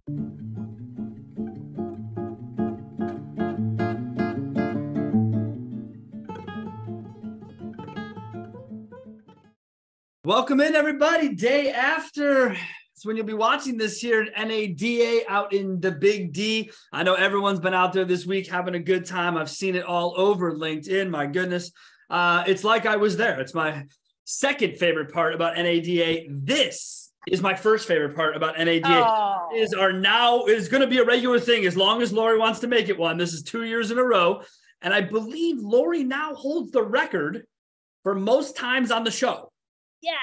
Welcome in, everybody. Day after. It's when you'll be watching this here at NADA out in the Big D. I know everyone's been out there this week having a good time. I've seen it all over LinkedIn. My goodness. It's like I was there. It's my second favorite part about NADA. This is my first favorite part about NADA. Oh. Is going to be a regular thing as long as Laurie wants to make it one. This is 2 years in a row. And I believe Laurie now holds the record for most times on the show. Yes.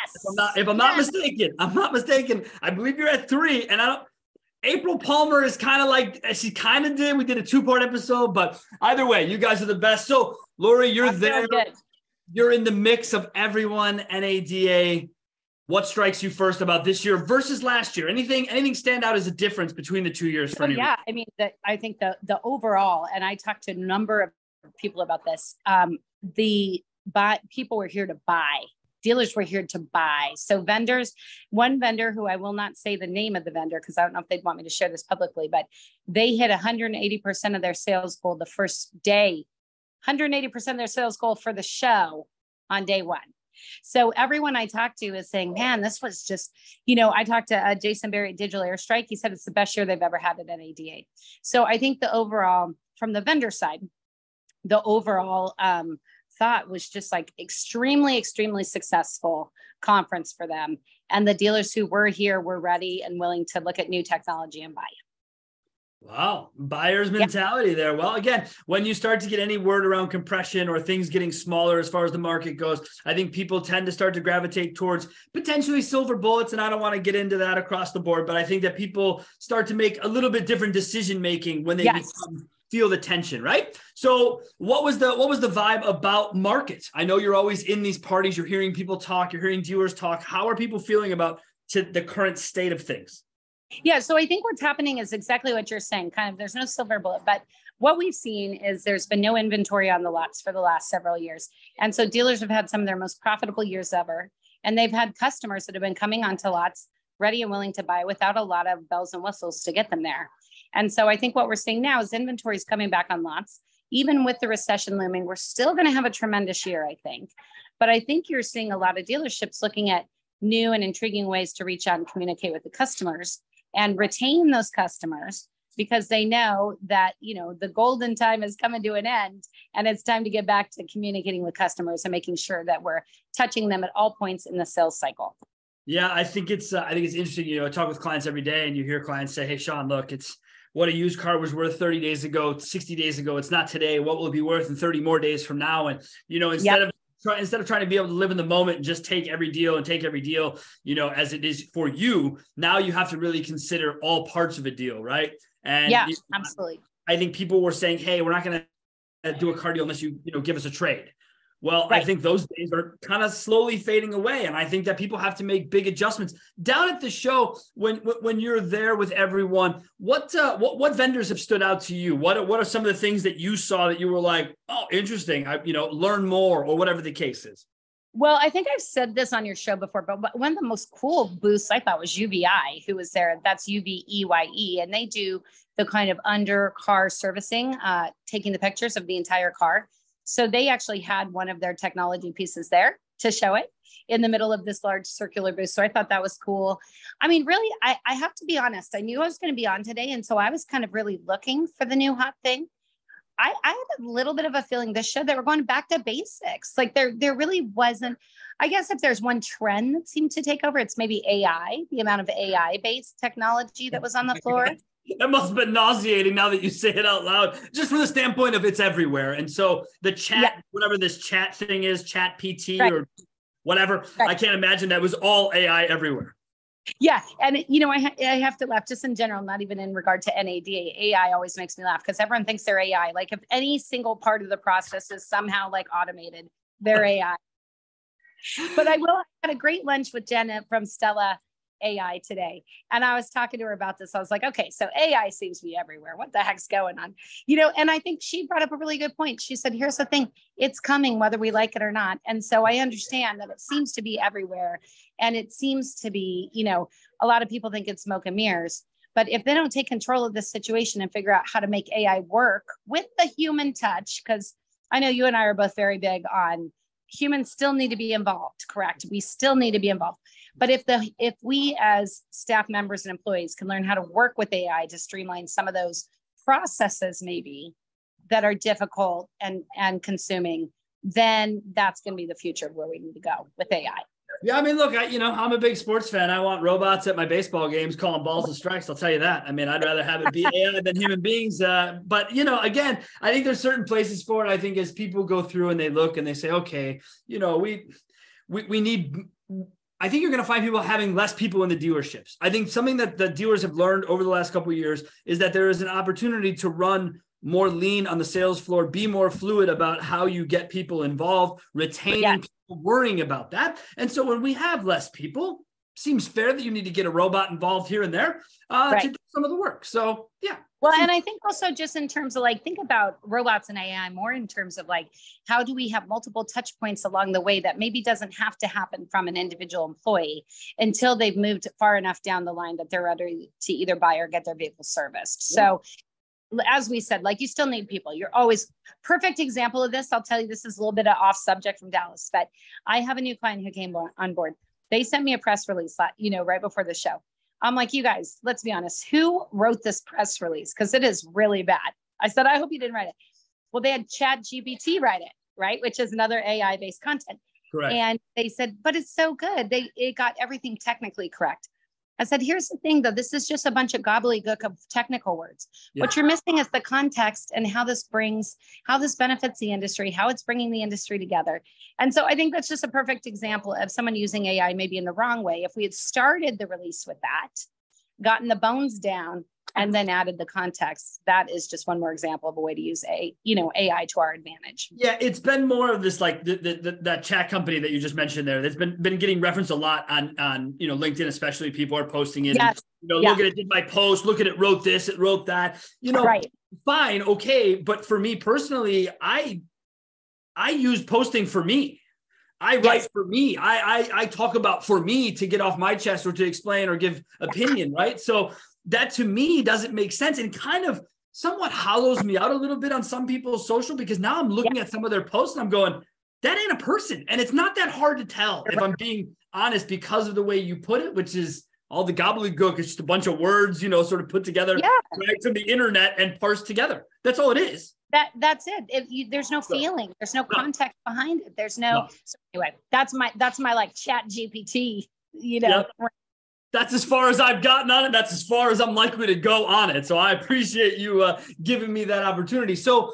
If I'm not mistaken, I believe you're at 3. And April Palmer is kind of like, she kind of did. We did a 2-part episode, but either way, you guys are the best. So Laurie, you're there. You're in the mix of everyone, NADA. What strikes you first about this year versus last year? Anything stand out as a difference between the 2 years for anyone? Yeah, I mean, I think the overall, and I talked to a number of people about this, people were here to buy. Dealers were here to buy. So vendors, one vendor who I will not say the name of the vendor because I don't know if they'd want me to share this publicly, but they hit 180% of their sales goal the first day, 180% of their sales goal for the show on day one. So everyone I talked to is saying, man, this was just, I talked to Jason Berry at Digital Airstrike. He said it's the best year they've ever had at NADA. So I think the overall, from the vendor side, the overall thought was just like extremely successful conference for them. And the dealers who were here were ready and willing to look at new technology and buy. Wow. Buyer's mentality there. Well, again, when you start to get any word around compression or things getting smaller as far as the market goes, I think people tend to start to gravitate towards potentially silver bullets. And I don't want to get into that across the board, but I think that people start to make a little bit different decision-making when they feel the tension, right? So what was the vibe about markets? I know you're always in these parties. You're hearing people talk. You're hearing dealers talk. How are people feeling about the current state of things? Yeah, so I think what's happening is exactly what you're saying. Kind of, there's no silver bullet, but what we've seen is there's been no inventory on the lots for the last several years. And so dealers have had some of their most profitable years ever. And they've had customers that have been coming onto lots ready and willing to buy without a lot of bells and whistles to get them there. And so I think what we're seeing now is inventory is coming back on lots. Even with the recession looming, we're still going to have a tremendous year, I think. But I think you're seeing a lot of dealerships looking at new and intriguing ways to reach out and communicate with the customers and retain those customers because they know that, the golden time is coming to an end and it's time to get back to communicating with customers and making sure that we're touching them at all points in the sales cycle. Yeah, I think it's interesting. I talk with clients every day and you hear clients say, hey, Sean, look, it's what a used car was worth 30 days ago, 60 days ago. It's not today. What will it be worth in 30 more days from now? And, instead of trying to be able to live in the moment and just take every deal, as it is for you, now you have to really consider all parts of a deal, right? And absolutely. I think people were saying, hey, we're not going to do a car deal unless you give us a trade. Well, right. I think those days are kind of slowly fading away. And I think that people have to make big adjustments. Down at the show, when you're there with everyone, what vendors have stood out to you? What are some of the things that you saw that you were like, oh, interesting, learn more, or whatever the case is? Well, I think I've said this on your show before, but one of the most cool booths I thought was UVI, who was there. That's UVEYE. And they do the kind of under car servicing, taking the pictures of the entire car. So they actually had one of their technology pieces there to show it in the middle of this large circular booth. So I thought that was cool. I mean, really, I have to be honest. I knew I was going to be on today. And so I was kind of really looking for the new hot thing. I had a little bit of a feeling this show, they were going back to basics. Like there really wasn't, I guess if there's one trend that seemed to take over, it's maybe AI, the amount of AI-based technology that was on the floor. That must have been nauseating now that you say it out loud, just from the standpoint of it's everywhere. And so the chat, whatever this chat thing is, chat PT or whatever, I can't imagine that was all AI everywhere. Yeah. And, I have to laugh just in general, not even in regard to NADA. AI always makes me laugh because everyone thinks they're AI. Like if any single part of the process is somehow like automated, they're AI. But I had a great lunch with Jenna from Stella AI today. And I was talking to her about this. I was like, okay, so AI seems to be everywhere. What the heck's going on? And I think she brought up a really good point. She said, here's the thing, it's coming whether we like it or not. And so I understand that it seems to be everywhere. And it seems to be, a lot of people think it's smoke and mirrors. But if they don't take control of this situation and figure out how to make AI work with the human touch, because I know you and I are both very big on humans still need to be involved, correct? We still need to be involved. But if we as staff members and employees can learn how to work with AI to streamline some of those processes maybe that are difficult and consuming, then that's going to be the future of where we need to go with AI. Yeah, I mean, look, I'm a big sports fan. I want robots at my baseball games calling balls and strikes. I'll tell you that. I mean, I'd rather have it be AI than human beings. But, again, I think there's certain places for it. I think as people go through and they look and they say, okay, we need, I think you're going to find people having less people in the dealerships. I think something that the dealers have learned over the last couple of years is that there is an opportunity to run more lean on the sales floor, be more fluid about how you get people involved, retaining people, worrying about that. And so when we have less people, seems fair that you need to get a robot involved here and there to do some of the work. So, yeah. Well, and I think also just in terms of think about robots and AI more in terms of how do we have multiple touch points along the way that maybe doesn't have to happen from an individual employee until they've moved far enough down the line that they're ready to either buy or get their vehicle serviced. Yeah. So as we said, you still need people. You're always perfect example of this. I'll tell you, this is a little bit of off subject from Dallas, but I have a new client who came on board. They sent me a press release, right before the show. I'm like, you guys, let's be honest. Who wrote this press release? Because it is really bad. I said, I hope you didn't write it. Well, they had ChatGPT write it, right? Which is another AI-based content. Correct. And they said, but it's so good. It got everything technically correct. I said, here's the thing, though. This is just a bunch of gobbledygook of technical words. Yeah. What you're missing is the context and how this benefits the industry, how it's bringing the industry together. And so I think that's just a perfect example of someone using AI maybe in the wrong way. If we had started the release with that, gotten the bones down, and then added the context, that is just one more example of a way to use AI to our advantage. Yeah, it's been more of this that chat company that you just mentioned there. That's been getting referenced a lot on LinkedIn, especially. People are posting it. Yes. Look at it, did my post, look at it, wrote this, it wrote that. Right. Fine, okay. But for me personally, I use posting for me. I write for me. I talk about for me to get off my chest or to explain or give opinion, right? So that to me doesn't make sense and kind of somewhat hollows me out a little bit on some people's social, because now I'm looking at some of their posts and I'm going, that ain't a person. And it's not that hard to tell, if I'm being honest, because of the way you put it, which is all the gobbledygook. It's just a bunch of words, sort of put together right from the internet and parsed together. That's all it is. That's it. There's no feeling. There's no context behind it. There's no. So anyway, that's my chat GPT, Yep. That's as far as I've gotten on it. That's as far as I'm likely to go on it. So I appreciate you giving me that opportunity. So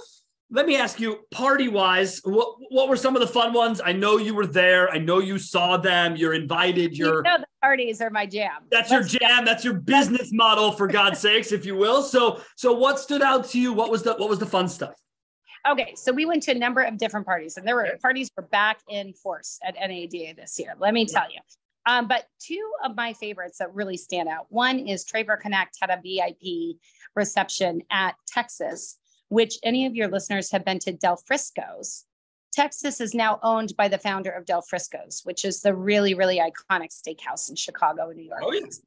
let me ask you, party-wise, what were some of the fun ones? I know you were there. I know you saw them. You're invited. The parties are my jam. That's your jam. That's your business model, for God's sakes, if you will. So what stood out to you? What was the fun stuff? Okay, so we went to a number of different parties, and parties were back in force at NADA this year. Let me tell you. But two of my favorites that really stand out. One is Traver Connect had a VIP reception at Texas, which any of your listeners have been to Del Frisco's. Texas is now owned by the founder of Del Frisco's, which is the really, really iconic steakhouse in Chicago and New York. Oh, yes.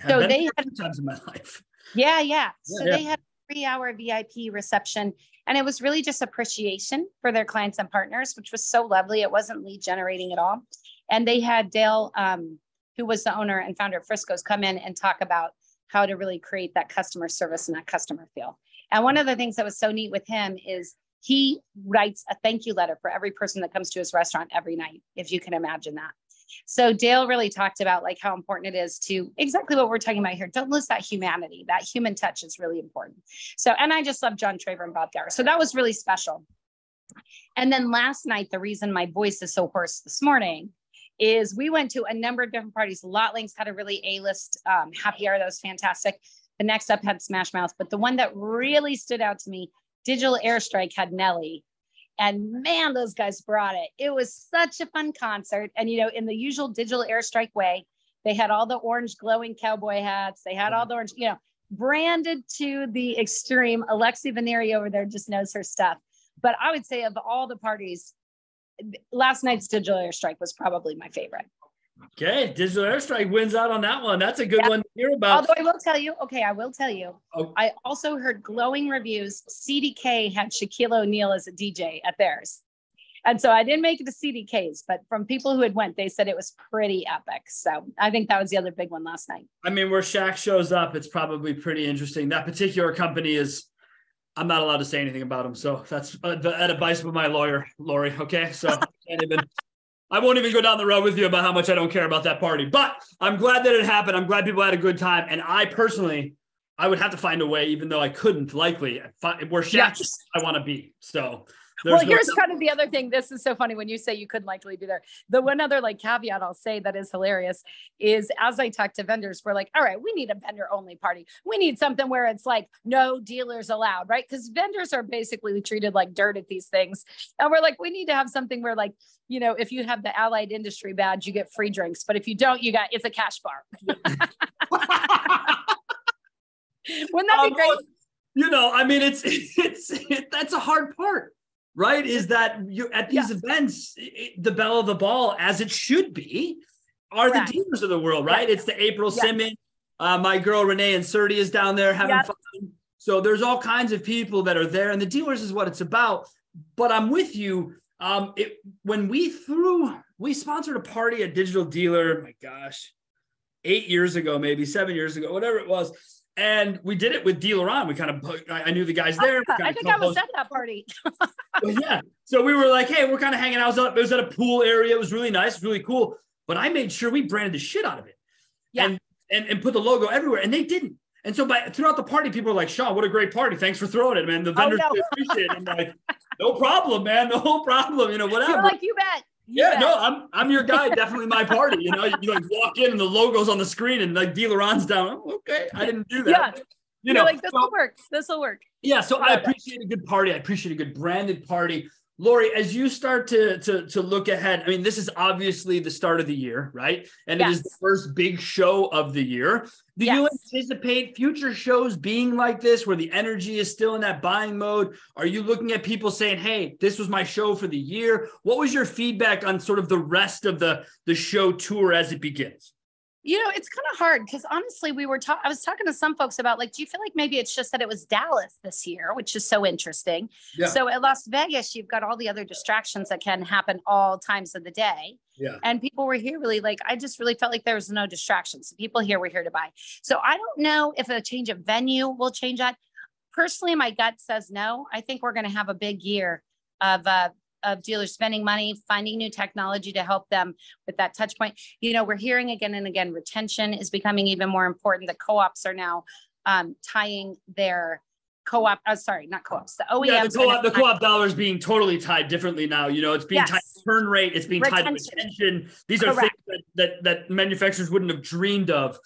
So they had times in my life. Yeah. So they had a 3-hour VIP reception, and it was really just appreciation for their clients and partners, which was so lovely. It wasn't lead generating at all. And they had Dale, who was the owner and founder of Frisco's, come in and talk about how to really create that customer service and that customer feel. And one of the things that was so neat with him is he writes a thank you letter for every person that comes to his restaurant every night, if you can imagine that. So Dale really talked about how important it is to exactly what we're talking about here. Don't lose that humanity. That human touch is really important. So, and I just love John Traver and Bob Gower. So that was really special. And then last night, the reason my voice is so hoarse this morning is we went to a number of different parties. Lot Links had a really A-list happy hour that was fantastic. The next up had Smash Mouth, but the one that really stood out to me, Digital Airstrike, had Nelly. And man, those guys brought it. It was such a fun concert. And, in the usual Digital Airstrike way, they had all the orange glowing cowboy hats. They had all the orange, branded to the extreme. Alexi Veneri over there just knows her stuff. But I would say of all the parties, last night's Digital Airstrike was probably my favorite. Okay, Digital Airstrike wins out on that one. That's a good one to hear about. Although I will tell you, Oh, I also heard glowing reviews. CDK had Shaquille O'Neal as a DJ at theirs. And so I didn't make it to CDK's, but from people who had went, they said it was pretty epic. So I think that was the other big one last night. I mean, where Shaq shows up, it's probably pretty interesting. That particular company is, I'm not allowed to say anything about them. So that's the advice of my lawyer, Laurie. Okay. So I won't even go down the road with you about how much I don't care about that party, but I'm glad that it happened. I'm glad people had a good time. And I personally, I would have to find a way, even though I couldn't likely, where Shaq I want to be. So well, here's kind of the other thing. This is so funny when you say you couldn't likely be there. The one other like caveat I'll say that is hilarious is as I talk to vendors, we're like, all right, we need a vendor only party. We need something where it's like no dealers allowed, right? Because vendors are basically treated like dirt at these things. And we're like, we need to have something where like, you know, if you have the allied industry badge, you get free drinks. But if you don't, it's a cash bar. Wouldn't that be great? You know, I mean, that's a hard part. Right? Is that you at these events, the belle of the ball, as it should be, are the dealers of the world, right? It's the April Simmons, my girl Renee and Surdy is down there having fun. So there's all kinds of people that are there, and the dealers is what it's about. But I'm with you. When we sponsored a party at Digital Dealer, my gosh, 8 years ago, maybe 7 years ago, whatever it was. And we did it with Dealer On. I knew the guys there. I think I was at that party. Well, yeah. So we were like, hey, we're kind of hanging out. It was at a pool area. It was really nice, really cool. But I made sure we branded the shit out of it. Yeah. And put the logo everywhere. And they didn't. And so throughout the party, people were like, Sean, what a great party. Thanks for throwing it, man. The vendors appreciate it. I'm like, no problem, man. No problem. You know, whatever. You're like, you bet. No, I'm your guy. Definitely my party. You know, you like walk in and the logo's on the screen and like Dealer On's down. Oh, okay. I didn't do that. Yeah. You know, like this will work. This will work. Yeah. So I appreciate a good party. I appreciate a good branded party. Laurie, as you start to look ahead, I mean, this is obviously the start of the year, right? And it is the first big show of the year. Do you anticipate future shows being like this, where the energy is still in that buying mode? Are you looking at people saying, hey, this was my show for the year? What was your feedback on sort of the rest of the show tour as it begins? You know, it's kind of hard because honestly, I was talking to some folks about like, do you feel like maybe it's just that it was Dallas this year, which is so interesting. Yeah. So at Las Vegas, you've got all the other distractions that can happen all times of the day. Yeah. And people were here really like, I just really felt like there was no distractions. People here were here to buy. So I don't know if a change of venue will change that. Personally, my gut says no. I think we're going to have a big year of dealers spending money, finding new technology to help them with that touch point. You know, we're hearing again and again, retention is becoming even more important. The co-ops are now tying their co-op, not co-ops, the OEMs. Yeah, the co-op dollars being totally tied differently now. You know, it's being tied to turn rate, it's being tied to retention. These are things that manufacturers wouldn't have dreamed of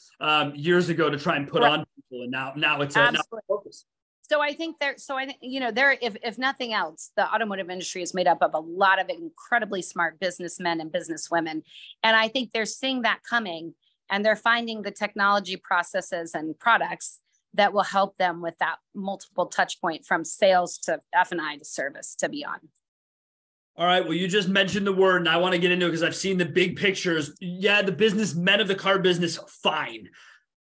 years ago to try and put on people. And now it's a focus. So I think you know, if nothing else, the automotive industry is made up of a lot of incredibly smart businessmen and businesswomen. And I think they're seeing that coming, and they're finding the technology processes and products that will help them with that multiple touch point from sales to F&I to service to beyond. All right. Well, you just mentioned the word, and I want to get into it because I've seen the big pictures. Yeah, the businessmen of the car business, fine.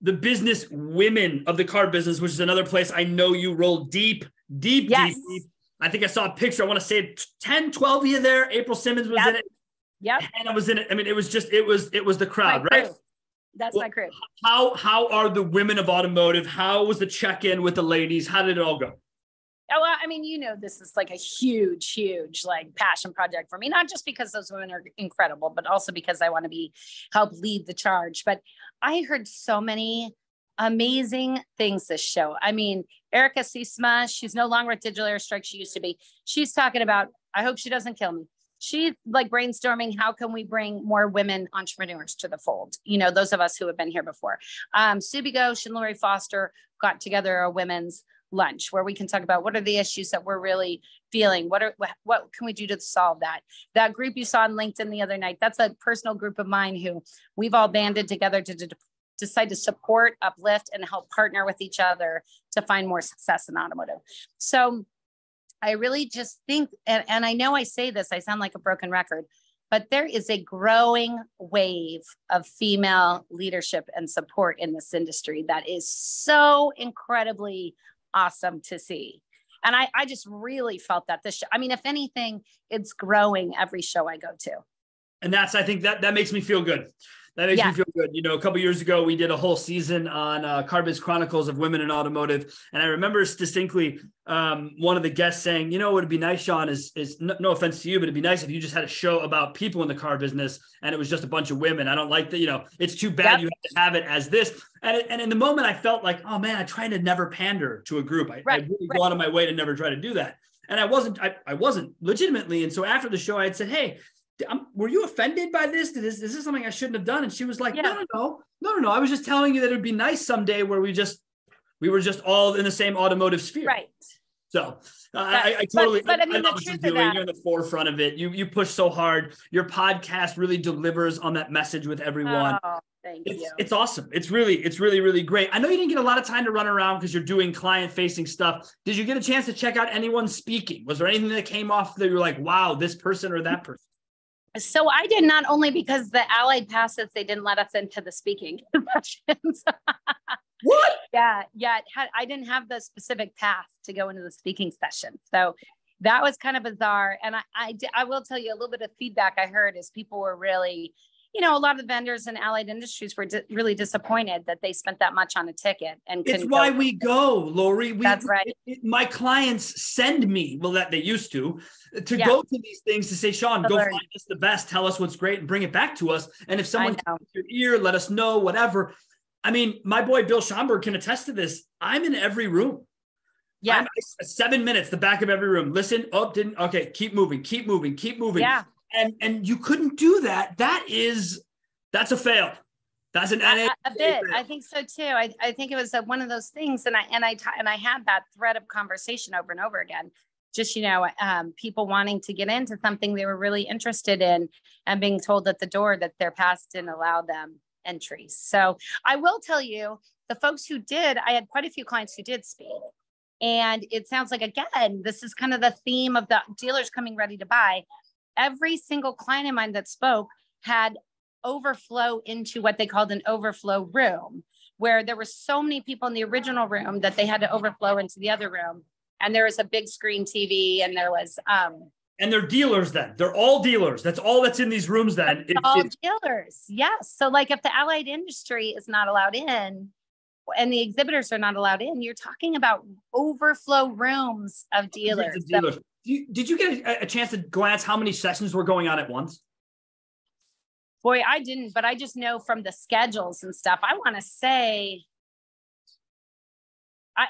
The business women of the car business, which is another place I know you roll deep. I think I saw a picture. I want to say 10, 12 of you there. April Simmons was in it. Yep. And I was in it. I mean, it was the crowd, right? That's my crew. How are the women of automotive? How was the check-in with the ladies? How did it all go? Oh, well, I mean, you know, this is like a huge, huge like passion project for me, not just because those women are incredible, but also because I want to help lead the charge. But I heard so many amazing things this show. I mean, Erica Sisma, she's no longer at Digital Airstrike. She used to be. She's talking about, I hope she doesn't kill me. She's like brainstorming, how can we bring more women entrepreneurs to the fold? You know, those of us who have been here before. Subi Ghosh and Laurie Foster got together a women's lunch where we can talk about what are the issues that we're really feeling. What can we do to solve that? That group you saw on LinkedIn the other night, that's a personal group of mine who we've all banded together to decide to support, uplift, and help partner with each other to find more success in automotive. So I really just think, and I know I say this, I sound like a broken record, but there is a growing wave of female leadership and support in this industry that is so incredibly awesome to see. And I just really felt that this show, I mean, if anything, it's growing every show I go to. And I think that makes me feel good. That makes me feel good. You know, a couple of years ago, we did a whole season on Car Biz Chronicles of Women in Automotive. And I remember distinctly one of the guests saying, you know, what would be nice, Sean, is no offense to you, but it'd be nice if you just had a show about people in the car business and it was just a bunch of women. I don't like that. You know, it's too bad you have to have it as this. And in the moment, I felt like, oh man, I try to never pander to a group. I really go out of my way to never try to do that. And I wasn't legitimately. And so after the show, I had said, hey, were you offended by this? Is this something I shouldn't have done? And she was like, no. I was just telling you that it'd be nice someday where we were just all in the same automotive sphere. Right. So I totally, but I mean, love what you're doing. You're in the forefront of it. You push so hard. Your podcast really delivers on that message with everyone. Oh, thank you. It's awesome. It's really great. I know you didn't get a lot of time to run around because you're doing client facing stuff. Did you get a chance to check out anyone speaking? Was there anything that came off that you were like, wow, this person or that person? So I did, not only because the Allied passes, they didn't let us into the speaking sessions. What? Yeah. I didn't have the specific path to go into the speaking session. So that was kind of bizarre. And I will tell you a little bit of feedback I heard is people were really, you know, a lot of the vendors in Allied Industries were really disappointed that they spent that much on a ticket. And it's why we go, Laurie. That's right. My clients send me, well, that they used to go to these things to say, Sean, go find us the best, tell us what's great and bring it back to us. And if someone comes to your ear, let us know, whatever. I mean, my boy, Bill Schomburg can attest to this. I'm in every room. Yeah. I'm 7 minutes, the back of every room. Listen, okay, keep moving. Yeah. And you couldn't do that. That's a fail. That's an a bit. I think so too. I think it was one of those things. And I had that thread of conversation over and over again. Just, you know, people wanting to get into something they were really interested in and being told at the door that their past didn't allow them entries. So I will tell you, the folks who did, I had quite a few clients who did speak. And it sounds like, again, this is kind of the theme of the dealers coming ready to buy. Every single client of mine that spoke had overflow into what they called an overflow room, where there were so many people in the original room that they had to overflow into the other room. And there was a big screen TV and there was... and they're dealers then. They're all dealers. That's all that's in these rooms then. All dealers, yes. So like if the Allied Industry is not allowed in and the exhibitors are not allowed in, you're talking about overflow rooms of dealers. So, did you get a chance to glance how many sessions were going on at once? Boy, I didn't, but I just know from the schedules and stuff. I want to say,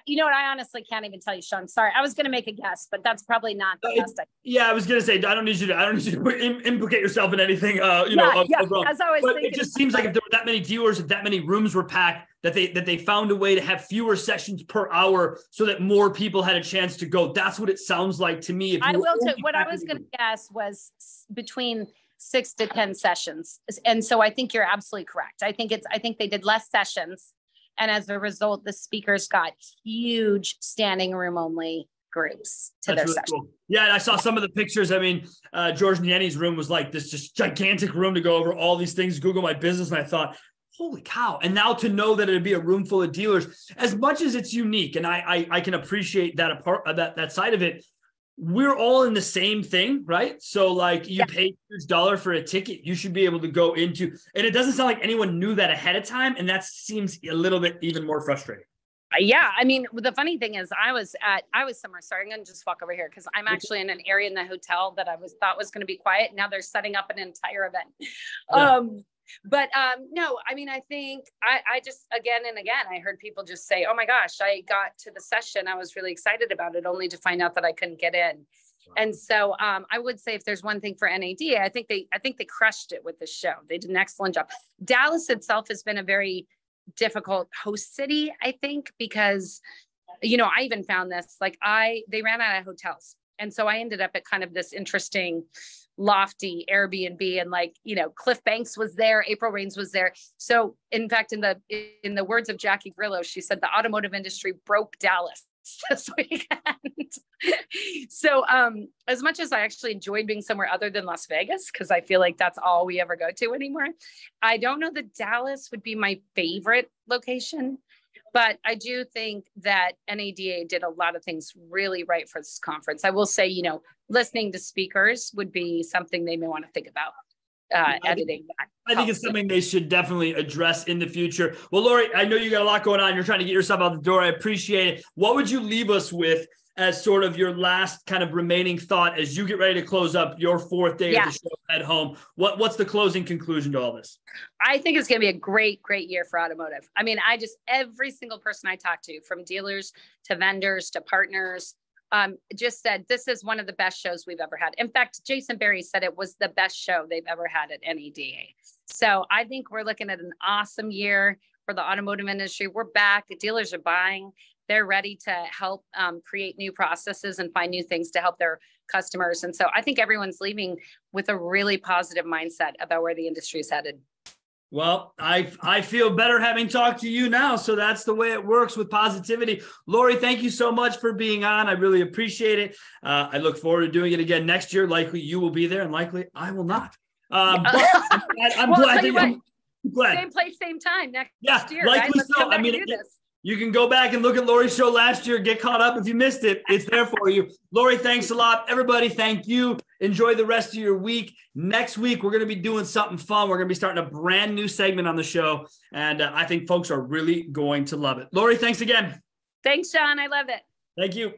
you know what? I honestly can't even tell you, Sean. Sorry, I was going to make a guess, but that's probably not the best. Yeah, I was going to say I don't need you to implicate yourself in anything. As I was but thinking, it just seems like if there were that many dealers, if that many rooms were packed, that they found a way to have fewer sessions per hour, so that more people had a chance to go. That's what it sounds like to me. I will tell you, what I was going to guess was between 6 to 10 sessions, and so I think you're absolutely correct. I think they did less sessions. And as a result, the speakers got huge standing room only groups to their session. Cool. Yeah, and I saw some of the pictures. I mean, George Nieni's room was like this just gigantic room to go over all these things, Google My Business. And I thought, holy cow. And now to know that it'd be a room full of dealers, as much as it's unique, and I can appreciate that side of it, we're all in the same thing, right? So like you pay $1 for a ticket, you should be able to go into, and it doesn't sound like anyone knew that ahead of time. And that seems a little bit even more frustrating. Yeah. I mean, the funny thing is I was somewhere, sorry, I'm going to just walk over here because I'm actually in an area in the hotel that I thought was going to be quiet. Now they're setting up an entire event. Yeah. But no, I mean, I think I just, again and again, I heard people just say, oh my gosh, I got to the session. I was really excited about it, only to find out that I couldn't get in. Wow. And so I would say if there's one thing for NAD, I think they crushed it with this show. They did an excellent job. Dallas itself has been a very difficult host city, I think, because, you know, I even found this, like they ran out of hotels. And so I ended up at kind of this interesting lofty Airbnb, and like, you know, Cliff Banks was there, April Rains was there. So in fact, in the words of Jackie Grillo, she said the automotive industry broke Dallas. Dallas this weekend. So as much as I actually enjoyed being somewhere other than Las Vegas, because I feel like that's all we ever go to anymore, I don't know that Dallas would be my favorite location. But I do think that NADA did a lot of things really right for this conference. I will say, listening to speakers would be something they may want to think about. Editing that. I think it's something they should definitely address in the future. Well, Laurie, I know you got a lot going on. You're trying to get yourself out the door. I appreciate it. What would you leave us with as sort of your last kind of remaining thought as you get ready to close up your fourth day of the show at home? What's the closing conclusion to all this? I think it's going to be a great, great year for automotive. I mean, every single person I talk to, from dealers to vendors to partners, just said, this is one of the best shows we've ever had. In fact, Jason Berry said it was the best show they've ever had at NADA. So I think we're looking at an awesome year for the automotive industry. We're back. The dealers are buying. They're ready to help create new processes and find new things to help their customers. And so I think everyone's leaving with a really positive mindset about where the industry is headed. Well, I feel better having talked to you now. So that's the way it works with positivity. Laurie, thank you so much for being on. I really appreciate it. I look forward to doing it again next year. Likely you will be there and likely I will not. But I'm glad that same place, same time next year. Likely so. I mean, you can go back and look at Laurie's show last year, get caught up if you missed it. It's there for you. Laurie, thanks a lot. Everybody, thank you. Enjoy the rest of your week. Next week, we're going to be doing something fun. We're going to be starting a brand new segment on the show, and I think folks are really going to love it. Laurie, thanks again. Thanks, John. I love it. Thank you.